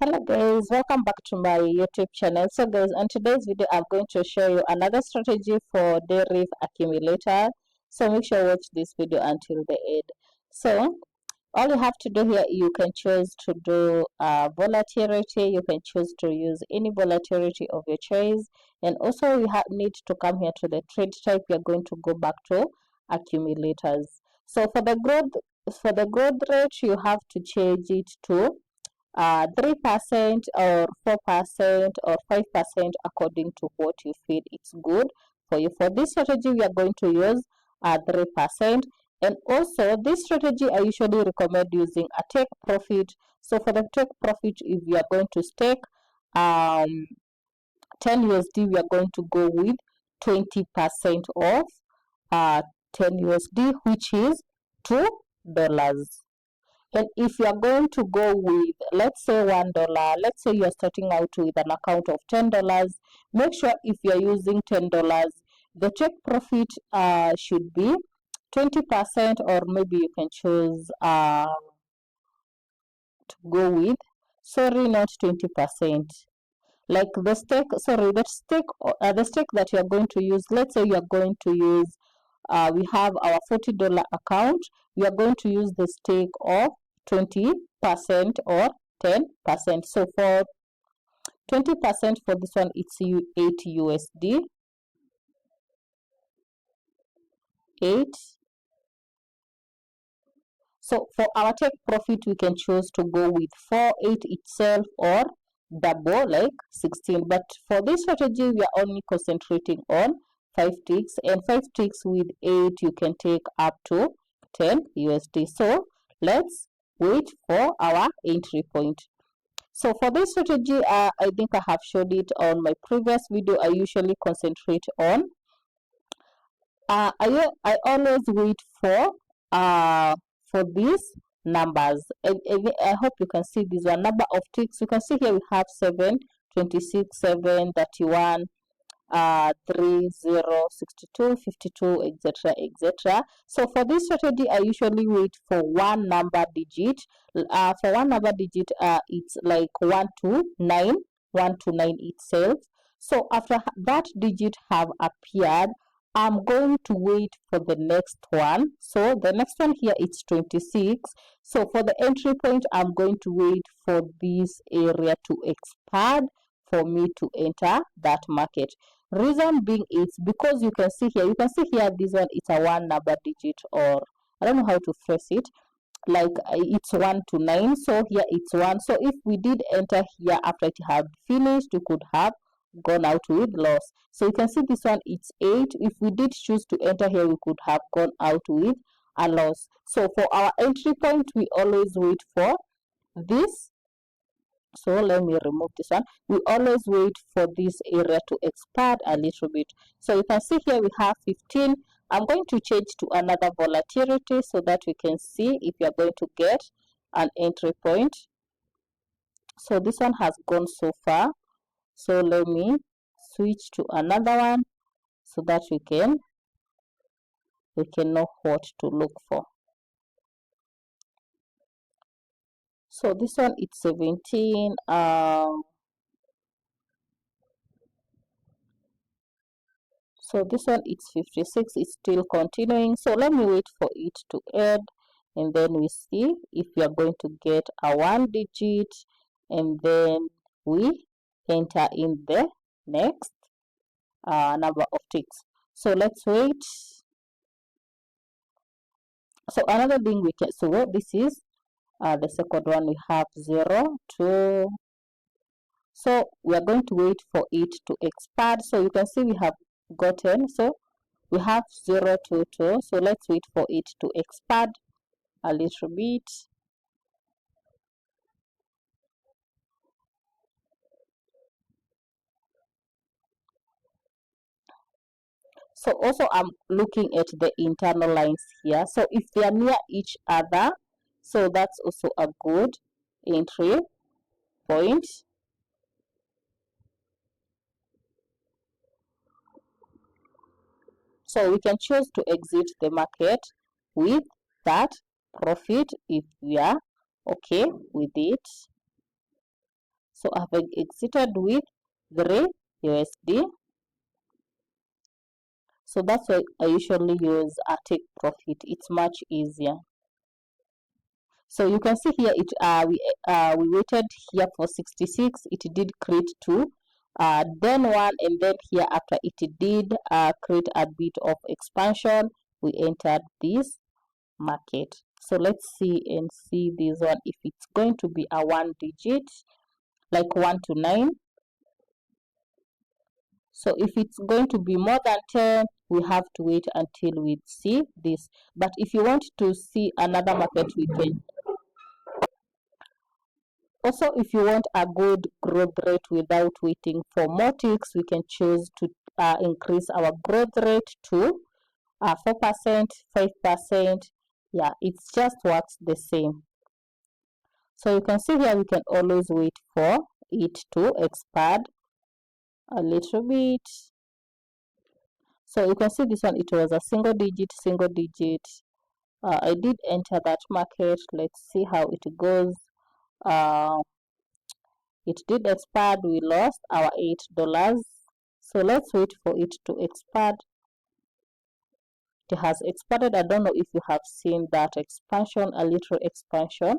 Hello guys, welcome back to my YouTube channel. So guys, on today's video I'm going to show you another strategy for Deriv Accumulator. So make sure you watch this video until the end. So all you have to do here, you can choose to do volatility. You can choose to use any volatility of your choice, and also you need to come here to the trade type. You're going to go back to accumulators. So for the growth rate, you have to change it to 3% or 4% or 5% according to what you feel it's good for you. For this strategy, we are going to use 3%. And also, this strategy I usually recommend using a take profit. So for the take profit, if you are going to stake 10 USD, we are going to go with 20% of 10 USD, which is $2. And if you are going to go with, let's say $1, let's say you are starting out with an account of $10, make sure if you are using $10, the take profit should be 20%, or maybe you can choose to go with, sorry, not 20%. Like the stake, sorry, the stake that you are going to use, let's say you are going to use, we have our $40 account, we are going to use the stake of 20% or 10%. So for 20% for this one, it's 8 USD. 8. So for our take profit, we can choose to go with 4, 8 itself, or double like 16. But for this strategy, we are only concentrating on 5 ticks, and 5 ticks with 8, you can take up to 10 USD. So let's wait for our entry point. So for this strategy, I think I have showed it on my previous video. I usually concentrate on I always wait for these numbers. I hope you can see this one number of ticks. You can see here we have 7, 26, 7, 31, 3, 0, 62, 52, etc., etc. So for this strategy, I usually wait for one number digit. For one number digit, it's like 1 to 9, 1 to 9 itself. So after that digit have appeared, I'm going to wait for the next one. So the next one here, it's 26. So for the entry point, I'm going to wait for this area to expand for me to enter that market. Reason being is because you can see here, this one, it's a one number digit, or I don't know how to phrase it, like it's 1 to 9. So here it's 1. So if we did enter here after it had finished, we could have gone out with loss. So you can see this one, it's 8. If we did choose to enter here, we could have gone out with a loss. So for our entry point, we always wait for this. So let me remove this one. We always wait for this area to expand a little bit. So you can see here we have 15. I'm going to change to another volatility so that we can see if you're going to get an entry point. So this one has gone so far. So let me switch to another one so that we can know what to look for. So this one, it's 17. So this one, it's 56. It's still continuing. So let me wait for it to end, and then we see if we are going to get a one digit, and then we enter in the next number of ticks. So let's wait. So another thing we can, so what this is, the second one, we have 0, 2. So we are going to wait for it to expand. So you can see we have gotten, so we have 0, 2, 2. So let's wait for it to expand a little bit. So also I'm looking at the internal lines here. So if they are near each other, so that's also a good entry point. So we can choose to exit the market with that profit if we are okay with it. So I've exited with 3 USD. So that's why I usually use a take profit. It's much easier. So you can see here it we waited here for 66. It did create 2, then 1, and then here after it did create a bit of expansion, we entered this market. So let's see and see this one if it's going to be a 1 digit like 1 to 9. So if it's going to be more than 10, we have to wait until we see this. But if you want to see another market, we can. Also, if you want a good growth rate without waiting for more ticks, we can choose to increase our growth rate to 4%, 5%. Yeah, it just works the same. So you can see here we can always wait for it to expand a little bit. So you can see this one, it was a single digit. I did enter that market. Let's see how it goes. It did expand. We lost our $8. So let's wait for it to expand. It has expanded. I don't know if you have seen that expansion, a little expansion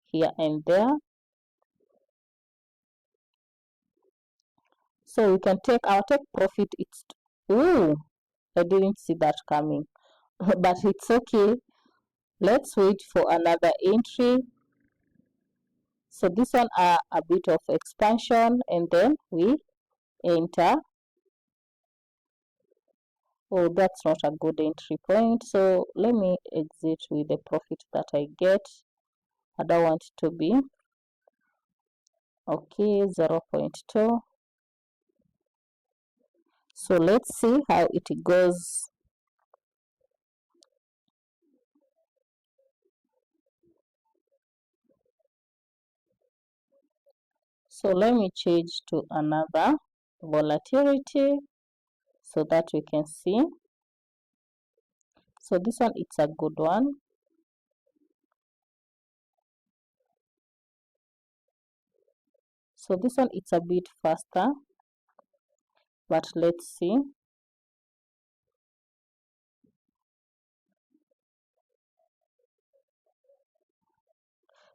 here and there. So we can take our take profit. It's I didn't see that coming, but it's okay. Let's wait for another entry. So this one a bit of expansion, and then we enter. Oh, that's not a good entry point. So let me exit with the profit that I get. I don't want it to be. Okay, 0.2. So let's see how it goes. So let me change to another volatility so that we can see. So this one, it's a good one. So this one, it's a bit faster, but let's see.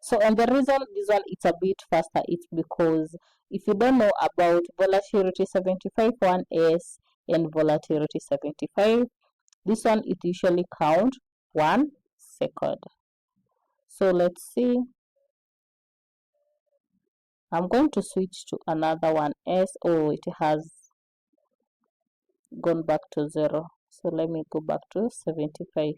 So, and the reason this one it's a bit faster, it's because if you don't know about volatility 75 1S and volatility 75, this one it usually count 1 second. So let's see. I'm going to switch to another one S. Oh, it has gone back to 0. So let me go back to 75.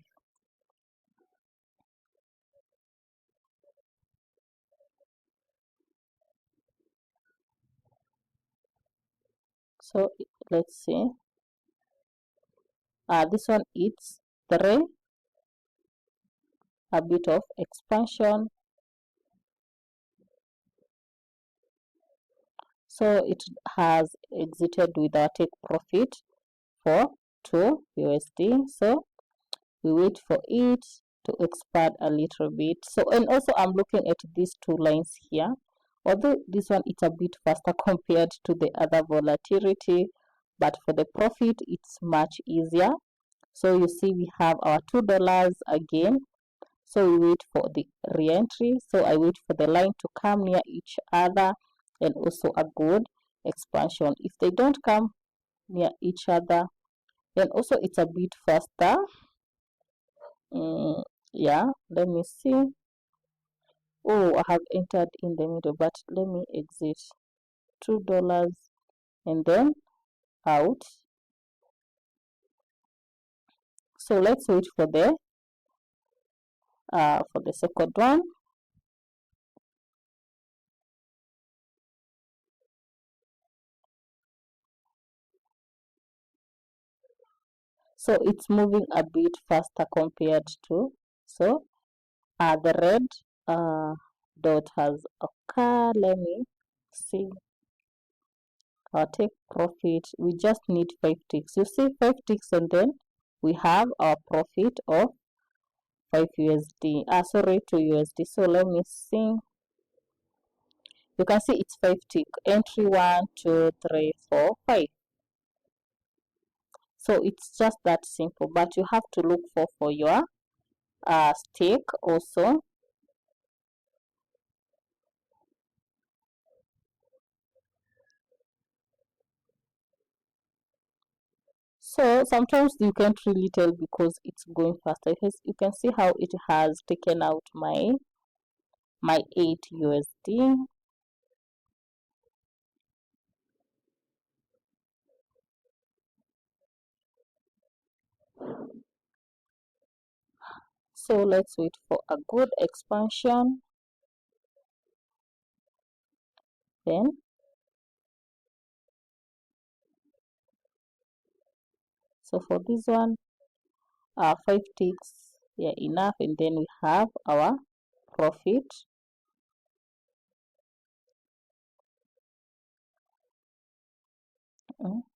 So let's see. This one it's 3, a bit of expansion. So it has exited with a take profit for 2 USD. So we wait for it to expand a little bit. So, and also I'm looking at these 2 lines here. Although this one it's a bit faster compared to the other volatility, but for the profit it's much easier. So you see we have our $2 again. So we wait for the re-entry. So I wait for the line to come near each other, and also a good expansion. If they don't come near each other, then also it's a bit faster. Yeah, let me see. Oh, I have entered in the middle, but let me exit. $2 and then out. So let's wait for the second one. So it's moving a bit faster compared to, so the red dot has occurred. Let me see our take profit. We just need 5 ticks. You see 5 ticks, and then we have our profit of 5 USD. Sorry, 2 USD. So let me see. You can see it's 5 tick. Entry 1, 2, 3, 4, 5. So it's just that simple, but you have to look for your stake also. So sometimes you can't really tell because it's going faster. You can see how it has taken out my 8 USD. So let's wait for a good expansion. Then so for this one, 5 ticks, yeah, enough, and then we have our profit.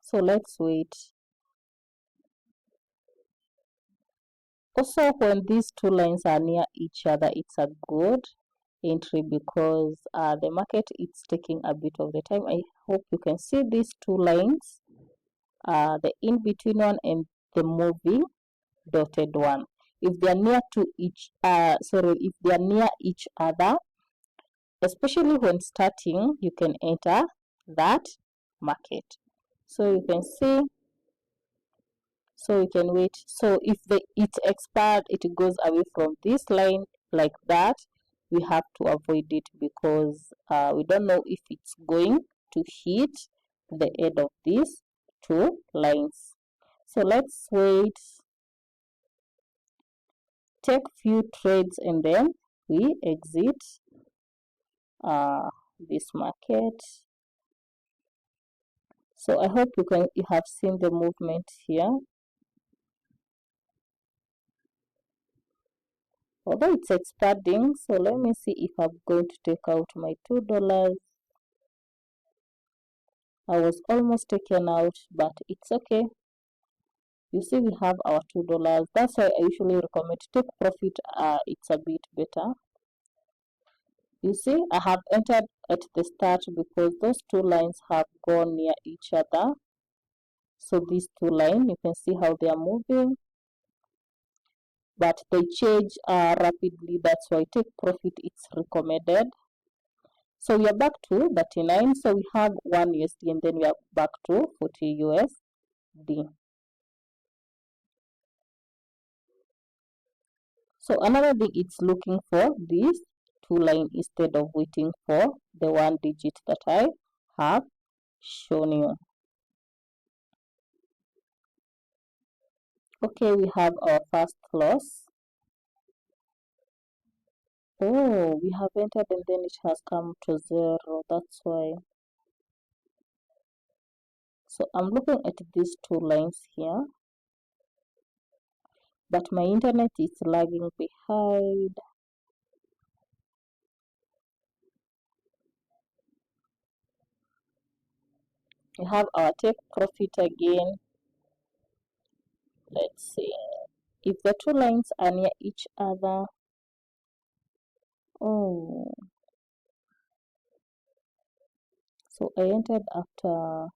So let's wait. Also, when these two lines are near each other, it's a good entry because the market is taking a bit of the time. I hope you can see these two lines, the in between one and the moving dotted one. If they are near to each if they are near each other, especially when starting, you can enter that market. So you can see, so you can wait. So if it's expired, it goes away from this line like that, we have to avoid it because we don't know if it's going to hit the end of these two lines. So let's wait, take few trades, and then we exit this market. So I hope you have seen the movement here. Although it's expanding, so let me see if I'm going to take out my $2. I was almost taken out, but it's okay. You see, we have our $2. That's why I usually recommend to take profit. It's a bit better. You see, I have entered at the start because those two lines have gone near each other. So these two lines, you can see how they are moving, but they change rapidly. That's why take profit. It's recommended. So we are back to 39. So we have 1 USD and then we are back to 40 USD. So another thing, it's looking for this two line instead of waiting for the one digit that I have shown you. Okay, we have our first loss. Oh, we have entered and then it has come to 0. That's why. So I'm looking at these two lines here, but my internet is lagging behind. We have our take profit again. Let's see if the two lines are near each other. Oh, so I entered after,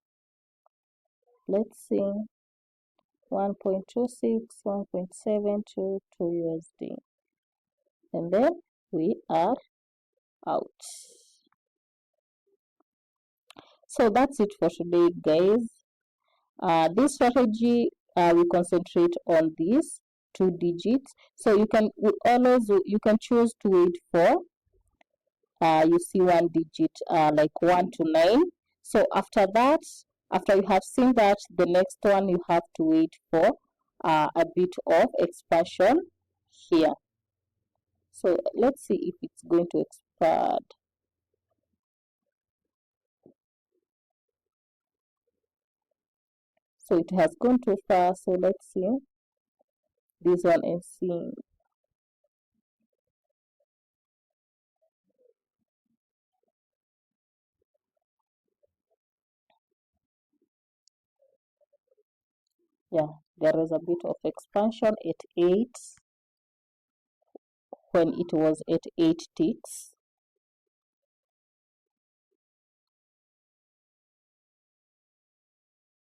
let's see, 1.26, 1.722 USD, and then we are out. So that's it for today, guys. This strategy, we concentrate on these two digits. So you can choose to wait for you see one digit like 1 to 9. So after that, after you have seen that, the next one you have to wait for a bit of expansion here. So let's see if it's going to expand. So it has gone too far. So let's see this one and see. Yeah, there is a bit of expansion at 8 when it was at 8 ticks.